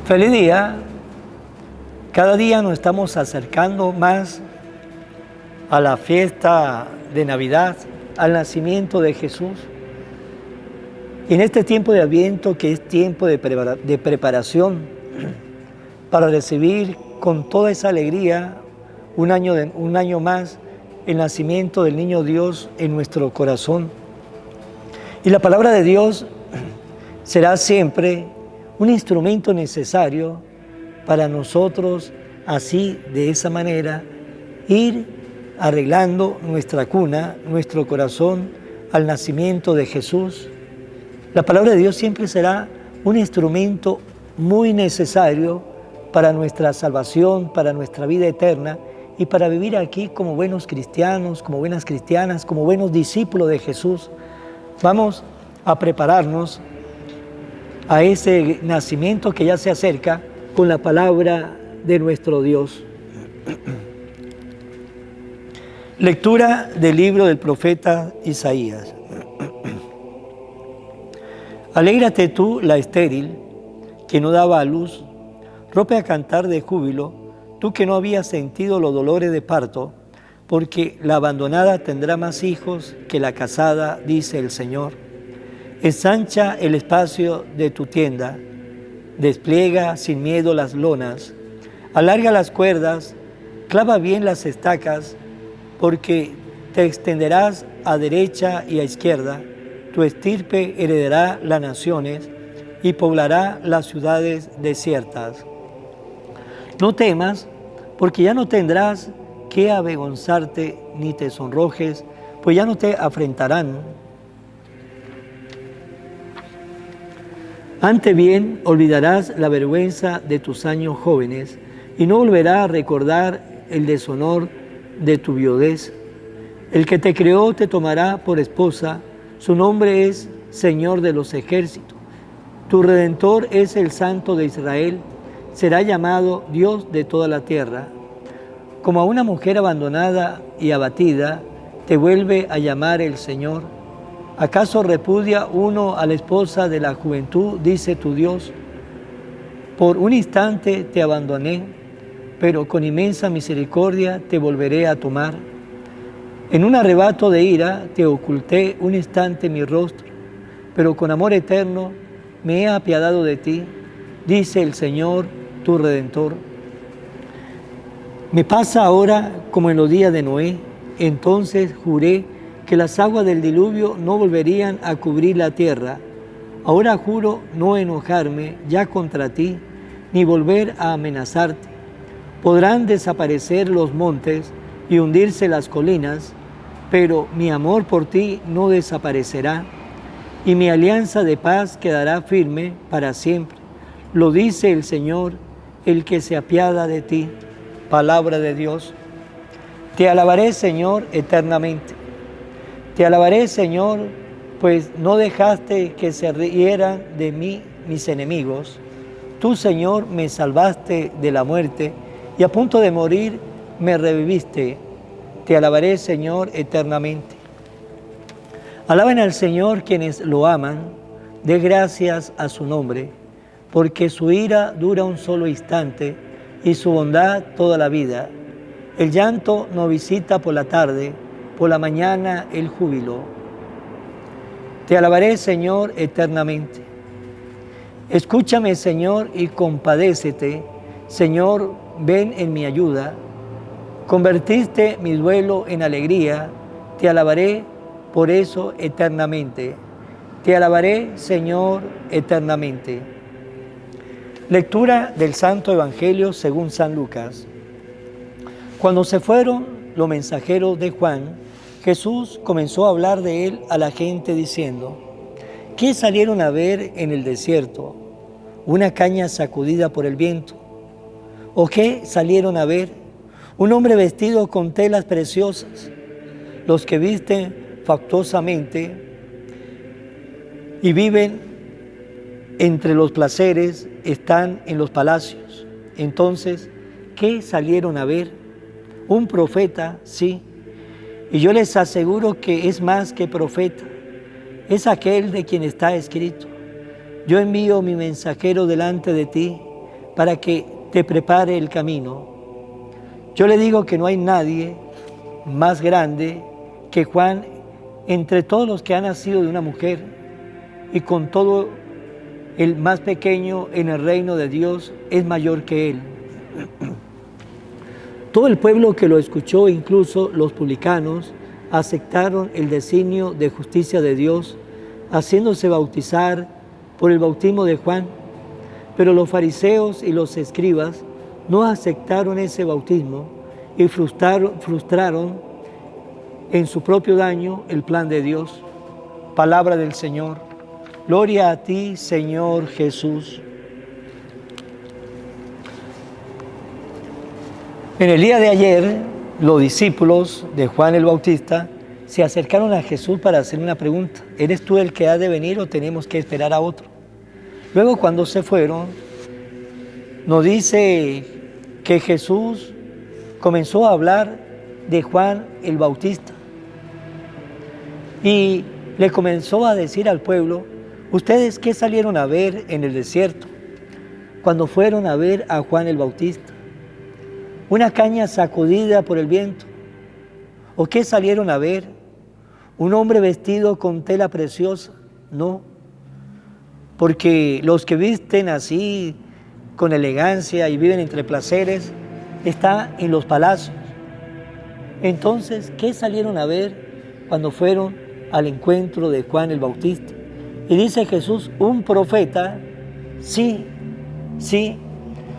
Feliz día. Cada día nos estamos acercando más a la fiesta de Navidad, al nacimiento de Jesús. Y en este tiempo de Adviento, que es tiempo de preparación para recibir con toda esa alegría un año más el nacimiento del niño Dios en nuestro corazón. Y la palabra de Dios será siempre un instrumento necesario para nosotros, así, de esa manera, ir arreglando nuestra cuna, nuestro corazón, al nacimiento de Jesús. La palabra de Dios siempre será un instrumento muy necesario para nuestra salvación, para nuestra vida eterna y para vivir aquí como buenos cristianos, como buenas cristianas, como buenos discípulos de Jesús. Vamos a prepararnos a ese nacimiento que ya se acerca con la palabra de nuestro Dios. Lectura del libro del profeta Isaías. Alégrate tú, la estéril, que no daba a luz, rompe a cantar de júbilo, tú que no habías sentido los dolores de parto, porque la abandonada tendrá más hijos que la casada, dice el Señor. Ensancha el espacio de tu tienda, despliega sin miedo las lonas, alarga las cuerdas, clava bien las estacas, porque te extenderás a derecha y a izquierda, tu estirpe heredará las naciones y poblará las ciudades desiertas. No temas, porque ya no tendrás que avergonzarte ni te sonrojes, pues ya no te afrentarán. Ante bien, olvidarás la vergüenza de tus años jóvenes y no volverás a recordar el deshonor de tu viudez. El que te creó te tomará por esposa, su nombre es Señor de los ejércitos. Tu Redentor es el Santo de Israel, será llamado Dios de toda la tierra. Como a una mujer abandonada y abatida, te vuelve a llamar el Señor. ¿Acaso repudia uno a la esposa de la juventud, dice tu Dios? Por un instante te abandoné, pero con inmensa misericordia te volveré a tomar. En un arrebato de ira te oculté un instante mi rostro, pero con amor eterno me he apiadado de ti, dice el Señor, tu Redentor. Me pasa ahora como en los días de Noé, entonces juré que las aguas del diluvio no volverían a cubrir la tierra. Ahora juro no enojarme ya contra ti, ni volver a amenazarte. Podrán desaparecer los montes y hundirse las colinas, pero mi amor por ti no desaparecerá, y mi alianza de paz quedará firme para siempre. Lo dice el Señor, el que se apiada de ti. Palabra de Dios. Te alabaré, Señor, eternamente. Te alabaré, Señor, pues no dejaste que se rieran de mí mis enemigos. Tú, Señor, me salvaste de la muerte y a punto de morir me reviviste. Te alabaré, Señor, eternamente. Alaben al Señor quienes lo aman, dé gracias a su nombre, porque su ira dura un solo instante y su bondad toda la vida. El llanto no visita por la tarde, por la mañana el júbilo. Te alabaré, Señor, eternamente. Escúchame, Señor, y compadécete. Señor, ven en mi ayuda. Convertiste mi duelo en alegría. Te alabaré por eso eternamente. Te alabaré, Señor, eternamente. Lectura del Santo Evangelio según San Lucas. Cuando se fueron los mensajeros de Juan, Jesús comenzó a hablar de él a la gente diciendo: ¿qué salieron a ver en el desierto? ¿Una caña sacudida por el viento? ¿O qué salieron a ver? ¿Un hombre vestido con telas preciosas? Los que visten fastuosamente y viven entre los placeres están en los palacios. Entonces, ¿qué salieron a ver? Un profeta, sí. Y yo les aseguro que es más que profeta. Es aquel de quien está escrito: yo envío mi mensajero delante de ti, para que te prepare el camino. Yo le digo que no hay nadie más grande que Juan entre todos los que han nacido de una mujer, y con todo el más pequeño en el reino de Dios es mayor que él. Todo el pueblo que lo escuchó, incluso los publicanos, aceptaron el designio de justicia de Dios, haciéndose bautizar por el bautismo de Juan. Pero los fariseos y los escribas no aceptaron ese bautismo y frustraron en su propio daño el plan de Dios. Palabra del Señor. Gloria a ti, Señor Jesús. En el día de ayer, los discípulos de Juan el Bautista se acercaron a Jesús para hacer una pregunta. ¿Eres tú el que ha de venir o tenemos que esperar a otro? Luego, cuando se fueron, nos dice que Jesús comenzó a hablar de Juan el Bautista y le comenzó a decir al pueblo: ¿ustedes qué salieron a ver en el desierto cuando fueron a ver a Juan el Bautista? ¿Una caña sacudida por el viento? ¿O qué salieron a ver? ¿Un hombre vestido con tela preciosa? No, porque los que visten así con elegancia y viven entre placeres están en los palacios. Entonces, ¿qué salieron a ver cuando fueron al encuentro de Juan el Bautista? Y dice Jesús: un profeta. Sí, sí,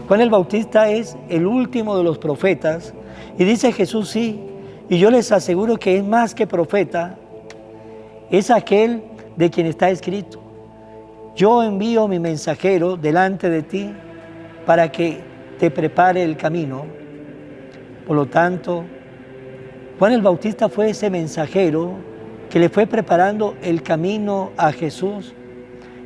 Juan el Bautista es el último de los profetas. Y dice Jesús: sí, y yo les aseguro que es más que profeta, es aquel de quien está escrito: yo envío mi mensajero delante de ti para que te prepare el camino. Por lo tanto, Juan el Bautista fue ese mensajero que le fue preparando el camino a Jesús.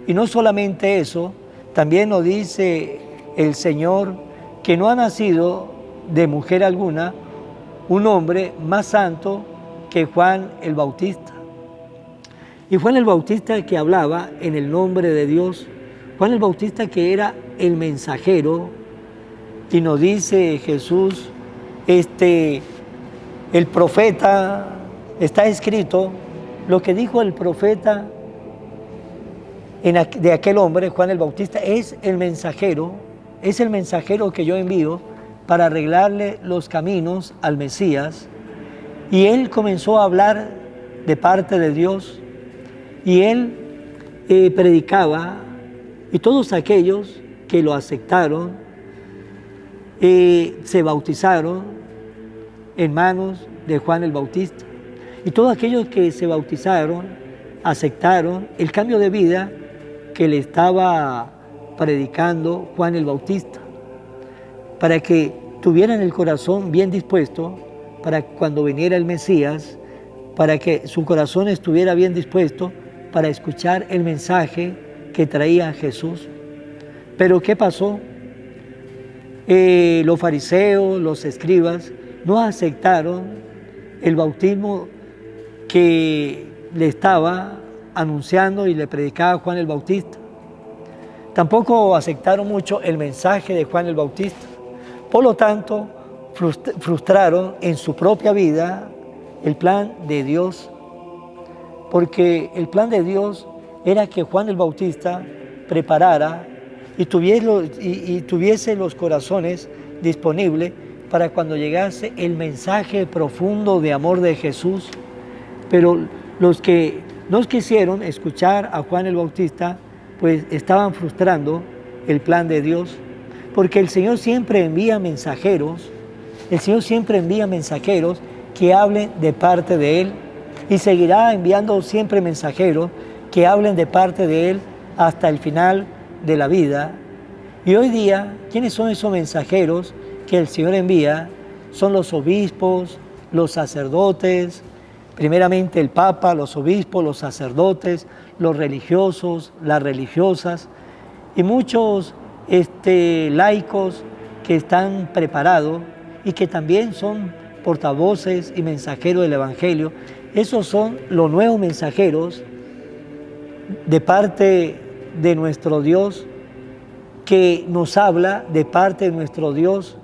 Y no solamente eso, también nos dice el Señor que no ha nacido de mujer alguna un hombre más santo que Juan el Bautista. Y Juan el Bautista que hablaba en el nombre de Dios, Juan el Bautista que era el mensajero, y nos dice Jesús, el profeta, está escrito, lo que dijo el profeta de aquel hombre, Juan el Bautista, es el mensajero que yo envío para arreglarle los caminos al Mesías. Y él comenzó a hablar de parte de Dios, y él predicaba, y todos aquellos que lo aceptaron se bautizaron en manos de Juan el Bautista. Y todos aquellos que se bautizaron aceptaron el cambio de vida que le estaba predicando Juan el Bautista, para que tuvieran el corazón bien dispuesto para cuando viniera el Mesías, para que su corazón estuviera bien dispuesto para escuchar el mensaje que traía Jesús. Pero ¿qué pasó? Los fariseos, los escribas, no aceptaron el bautismo que le estaba anunciando y le predicaba Juan el Bautista. Tampoco aceptaron mucho el mensaje de Juan el Bautista. Por lo tanto, frustraron en su propia vida el plan de Dios, porque el plan de Dios era que Juan el Bautista preparara y tuviese los corazones disponibles para cuando llegase el mensaje profundo de amor de Jesús. Pero los que no quisieron escuchar a Juan el Bautista, pues estaban frustrando el plan de Dios, porque el Señor siempre envía mensajeros, que hablen de parte de Él, y seguirá enviando siempre mensajeros que hablen de parte de Él hasta el final de la vida. Y hoy día, ¿quiénes son esos mensajeros que el Señor envía? Son los obispos, los sacerdotes, primeramente el Papa, los obispos, los sacerdotes, los religiosos, las religiosas, y muchos laicos que están preparados y que también son portavoces y mensajeros del Evangelio. Esos son los nuevos mensajeros de parte de nuestro Dios, que nos habla de parte de nuestro Dios,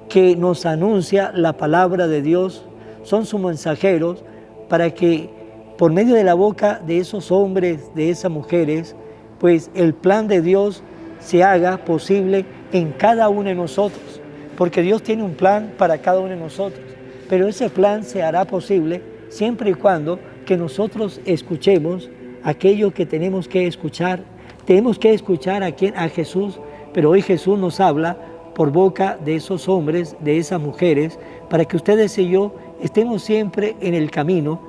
que nos anuncia la palabra de Dios, son sus mensajeros para que por medio de la boca de esos hombres, de esas mujeres, pues el plan de Dios se haga posible en cada uno de nosotros, porque Dios tiene un plan para cada uno de nosotros, pero ese plan se hará posible siempre y cuando que nosotros escuchemos aquello que tenemos que escuchar. Tenemos que escuchar a Jesús, pero hoy Jesús nos habla por boca de esos hombres, de esas mujeres, para que ustedes y yo estemos siempre en el camino,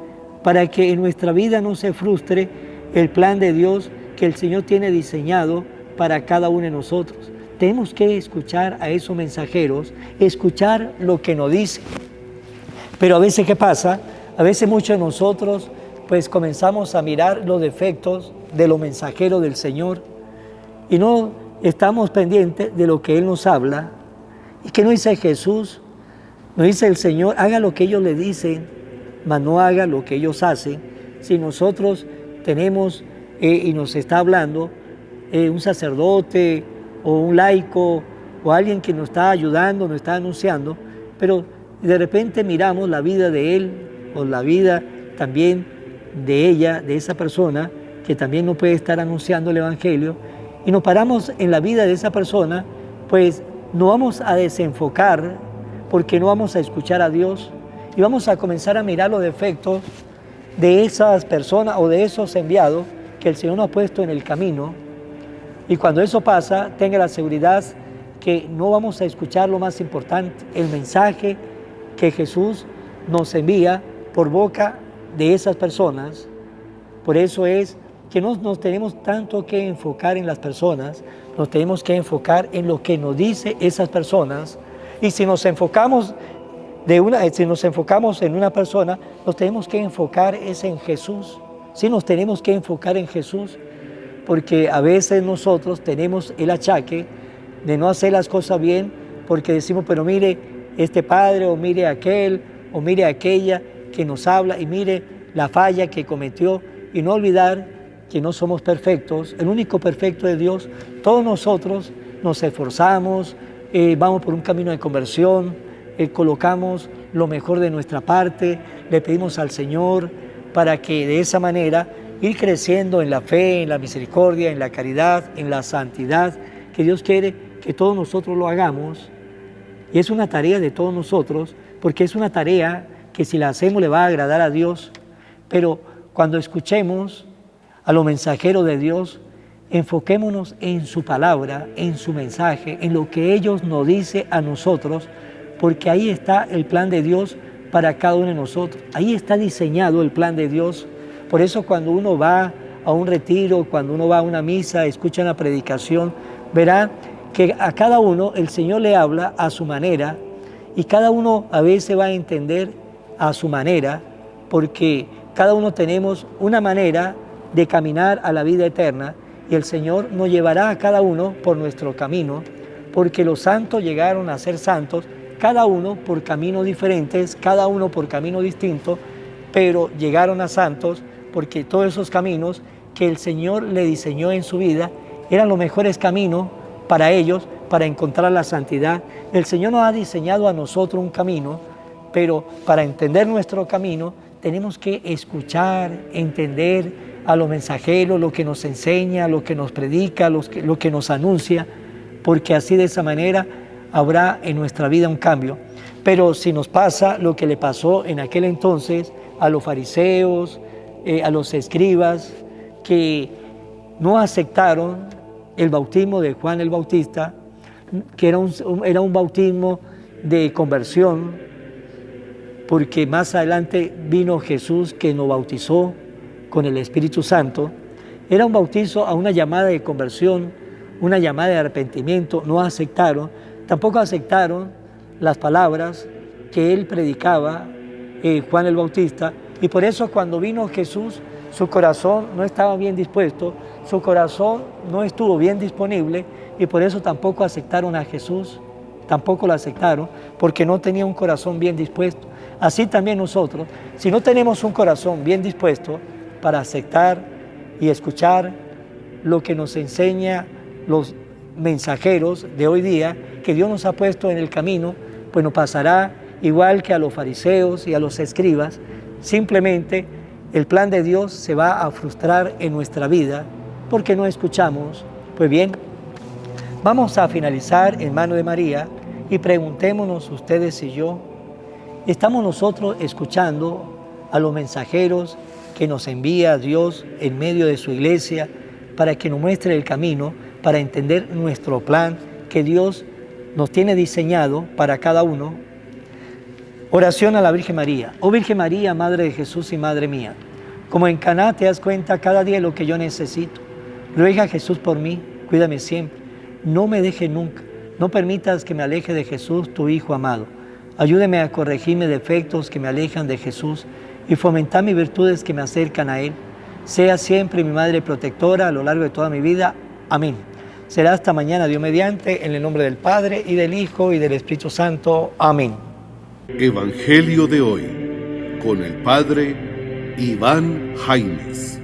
para que en nuestra vida no se frustre el plan de Dios que el Señor tiene diseñado para cada uno de nosotros. Tenemos que escuchar a esos mensajeros, escuchar lo que nos dicen. Pero a veces, ¿qué pasa? A veces muchos de nosotros pues comenzamos a mirar los defectos de los mensajeros del Señor y no estamos pendientes de lo que Él nos habla. ¿Y qué nos dice Jesús? Nos dice el Señor, haga lo que ellos le dicen, mas no haga lo que ellos hacen. Si nosotros tenemos y nos está hablando un sacerdote o un laico o alguien que nos está ayudando, nos está anunciando, pero de repente miramos la vida de él o la vida también de ella, de esa persona que también no puede estar anunciando el Evangelio, y nos paramos en la vida de esa persona, pues no vamos a desenfocar porque no vamos a escuchar a Dios y vamos a comenzar a mirar los defectos de esas personas o de esos enviados que el Señor nos ha puesto en el camino. Y cuando eso pasa, tenga la seguridad que no vamos a escuchar lo más importante, el mensaje que Jesús nos envía por boca de esas personas. Por eso es que no nos tenemos tanto que enfocar en las personas, nos tenemos que enfocar en lo que nos dice esas personas. Y si nos enfocamos en una persona, nos tenemos que enfocar en Jesús. Sí, nos tenemos que enfocar en Jesús, porque a veces nosotros tenemos el achaque de no hacer las cosas bien, porque decimos, pero mire este padre, o mire aquel, o mire aquella que nos habla, y mire la falla que cometió, y no olvidar que no somos perfectos, el único perfecto es Dios. Todos nosotros nos esforzamos, vamos por un camino de conversión, colocamos lo mejor de nuestra parte, le pedimos al Señor para que de esa manera ir creciendo en la fe, en la misericordia, en la caridad, en la santidad, que Dios quiere que todos nosotros lo hagamos. Y es una tarea de todos nosotros, porque es una tarea que si la hacemos le va a agradar a Dios. Pero cuando escuchemos a los mensajeros de Dios, enfoquémonos en su palabra, en su mensaje, en lo que ellos nos dicen a nosotros, porque ahí está el plan de Dios para cada uno de nosotros. Ahí está diseñado el plan de Dios. Por eso cuando uno va a un retiro, cuando uno va a una misa, escucha una predicación, verá que a cada uno el Señor le habla a su manera, y cada uno a veces va a entender a su manera, porque cada uno tenemos una manera de caminar a la vida eterna, y el Señor nos llevará a cada uno por nuestro camino, porque los santos llegaron a ser santos, cada uno por caminos diferentes, cada uno por camino distinto, pero llegaron a santos porque todos esos caminos que el Señor le diseñó en su vida eran los mejores caminos para ellos, para encontrar la santidad. El Señor nos ha diseñado a nosotros un camino, pero para entender nuestro camino tenemos que escuchar, entender a los mensajeros, lo que nos enseña, lo que nos predica, lo que nos anuncia, porque así de esa manera habrá en nuestra vida un cambio. Pero si nos pasa lo que le pasó en aquel entonces a los fariseos, a los escribas, que no aceptaron el bautismo de Juan el Bautista, que era un bautismo de conversión, porque más adelante vino Jesús que nos bautizó con el Espíritu Santo. Era un bautizo a una llamada de conversión, una llamada de arrepentimiento. No aceptaron, tampoco aceptaron las palabras que él predicaba, Juan el Bautista, y por eso cuando vino Jesús, su corazón no estaba bien dispuesto, su corazón no estuvo bien disponible, y por eso tampoco aceptaron a Jesús, tampoco lo aceptaron, porque no tenía un corazón bien dispuesto. Así también nosotros, si no tenemos un corazón bien dispuesto para aceptar y escuchar lo que nos enseña los mensajeros de hoy día que Dios nos ha puesto en el camino, pues nos pasará igual que a los fariseos y a los escribas. Simplemente el plan de Dios se va a frustrar en nuestra vida porque no escuchamos. Pues bien, vamos a finalizar en mano de María y preguntémonos ustedes y yo, ¿estamos nosotros escuchando a los mensajeros que nos envía Dios en medio de su iglesia para que nos muestre el camino, para entender nuestro plan que Dios nos tiene diseñado para cada uno? Oración a la Virgen María. Oh Virgen María, Madre de Jesús y Madre mía, como en Caná te das cuenta cada día lo que yo necesito. Ruega a Jesús por mí, cuídame siempre, no me dejes nunca, no permitas que me aleje de Jesús, tu Hijo amado. Ayúdeme a corregir mis defectos que me alejan de Jesús y fomentar mis virtudes que me acercan a Él. Sea siempre mi Madre protectora a lo largo de toda mi vida. Amén. Será hasta mañana, Dios mediante, en el nombre del Padre, y del Hijo, y del Espíritu Santo. Amén. Evangelio de hoy, con el Padre Iván Jaimes.